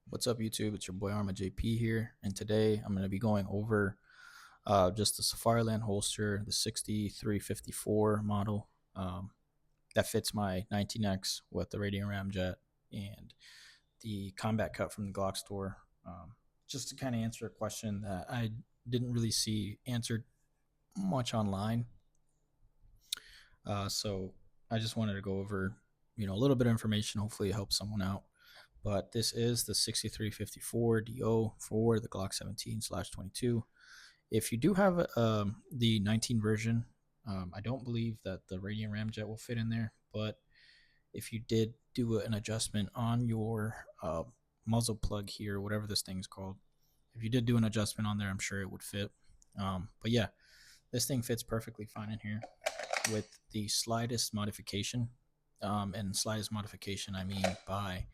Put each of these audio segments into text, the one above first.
What's up, YouTube? It's your boy Arma JP here, and today I'm going to be going over just the Safariland holster, the 6354 model that fits my 19X with the Radian Ramjet and the combat cut from the Glock store. Just to kind of answer a question that I didn't really see answered much online. So I just wanted to go over, a little bit of information. Hopefully, it helps someone out. But this is the 6354 DO for the Glock 17/22. If you do have the 19 version, I don't believe that the Radian Ramjet will fit in there. But if you did do an adjustment on your muzzle plug here, whatever this thing's called, if you did do an adjustment on there, I'm sure it would fit. But yeah, this thing fits perfectly fine in here with the slightest modification. And slightest modification, I mean by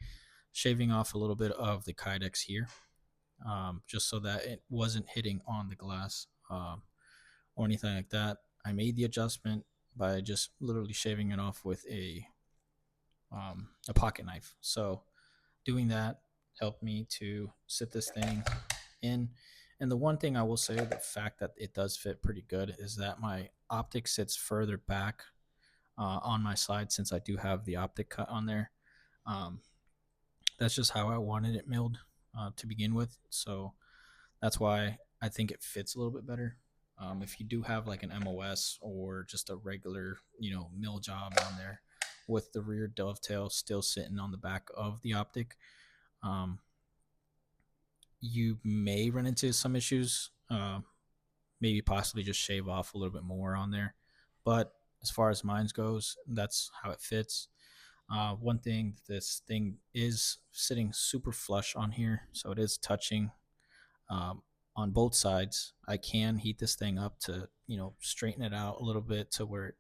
shaving off a little bit of the kydex here, just so that it wasn't hitting on the glass or anything like that. I made the adjustment by just literally shaving it off with a pocket knife. So doing that helped me to sit this thing in. And the one thing I will say, the fact that it does fit pretty good, is that my optic sits further back on my side, since I do have the optic cut on there. Um, that's just how I wanted it milled to begin with. So that's why I think it fits a little bit better. If you do have like an MOS or just a regular, mill job on there with the rear dovetail still sitting on the back of the optic, um, you may run into some issues. Maybe possibly just shave off a little bit more on there. But as far as mine goes, that's how it fits. One thing, this thing is sitting super flush on here, so it is touching on both sides. I can heat this thing up to, straighten it out a little bit to where it,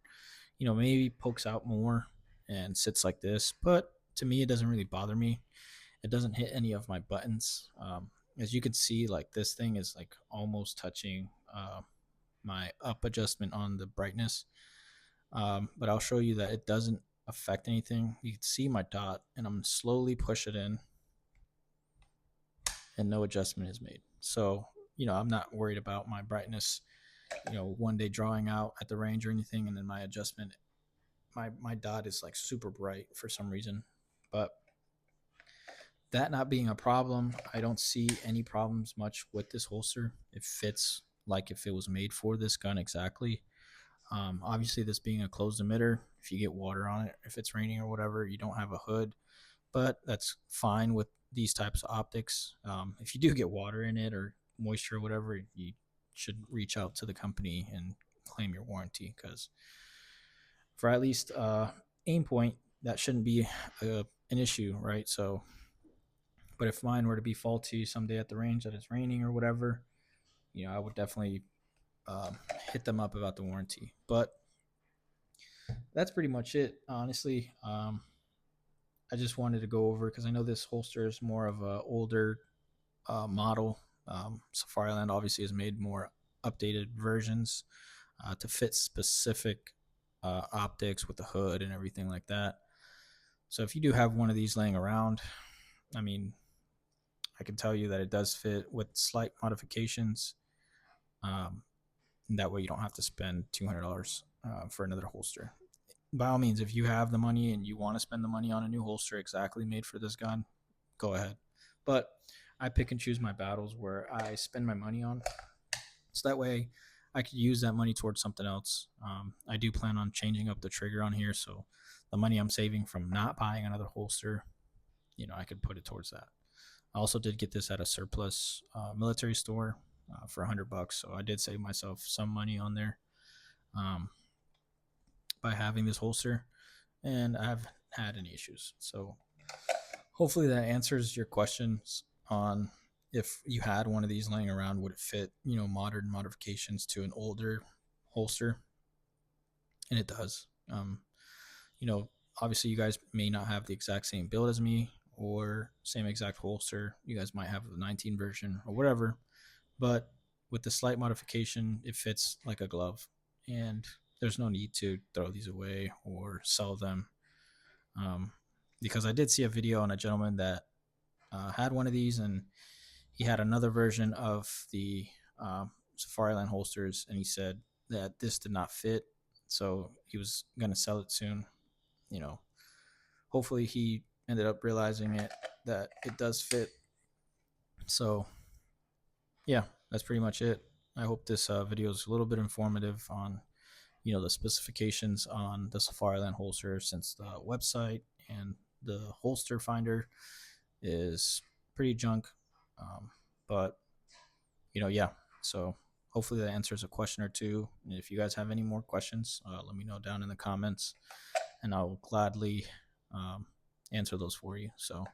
maybe pokes out more and sits like this. But to me, it doesn't really bother me. It doesn't hit any of my buttons. As you can see, like this thing is like almost touching my up adjustment on the brightness. But I'll show you that it doesn't affect anything. You can see my dot, and I'm slowly push it in, and no adjustment is made. So, I'm not worried about my brightness, one day drawing out at the range or anything, and then my adjustment, my dot is like super bright for some reason. But that not being a problem, I don't see any problems much with this holster. It fits like if it was made for this gun exactly. Obviously, this being a closed emitter, if you get water on it, if it's raining or whatever, you don't have a hood, but that's fine with these types of optics. If you do get water in it or moisture or whatever, you should reach out to the company and claim your warranty, because for at least Aimpoint, that shouldn't be an issue, right? So, but if mine were to be faulty someday at the range that it's raining or whatever, I would definitely hit them up about the warranty. But that's pretty much it, honestly. I just wanted to go over, because I know this holster is more of a older model. Safariland obviously has made more updated versions to fit specific optics with the hood and everything like that. So if you do have one of these laying around, I mean, I can tell you that it does fit with slight modifications. And that way you don't have to spend $200 for another holster. By all means, if you have the money and you want to spend the money on a new holster exactly made for this gun, go ahead. But I pick and choose my battles where I spend my money on, so that way I could use that money towards something else. I do plan on changing up the trigger on here, so the money I'm saving from not buying another holster, I could put it towards that. I also did get this at a surplus military store for $100, so I did save myself some money on there by having this holster, and I haven't had any issues. So hopefully that answers your questions on if you had one of these laying around, would it fit, modern modifications to an older holster? And it does. Obviously you guys may not have the exact same build as me or same exact holster. You guys might have the 19 version or whatever, but with the slight modification, it fits like a glove, and there's no need to throw these away or sell them. Because I did see a video on a gentleman that had one of these, and he had another version of the Safariland holsters, and he said that this did not fit, so he was gonna sell it soon. You know, hopefully he ended up realizing that it does fit. So yeah, that's pretty much it. I hope this video is a little bit informative on the specifications on the Safariland holster, since the website and the holster finder is pretty junk. But yeah. So hopefully that answers a question or two. And if you guys have any more questions, let me know down in the comments, and I'll gladly answer those for you. So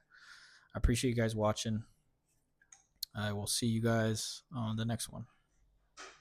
I appreciate you guys watching. I will see you guys on the next one.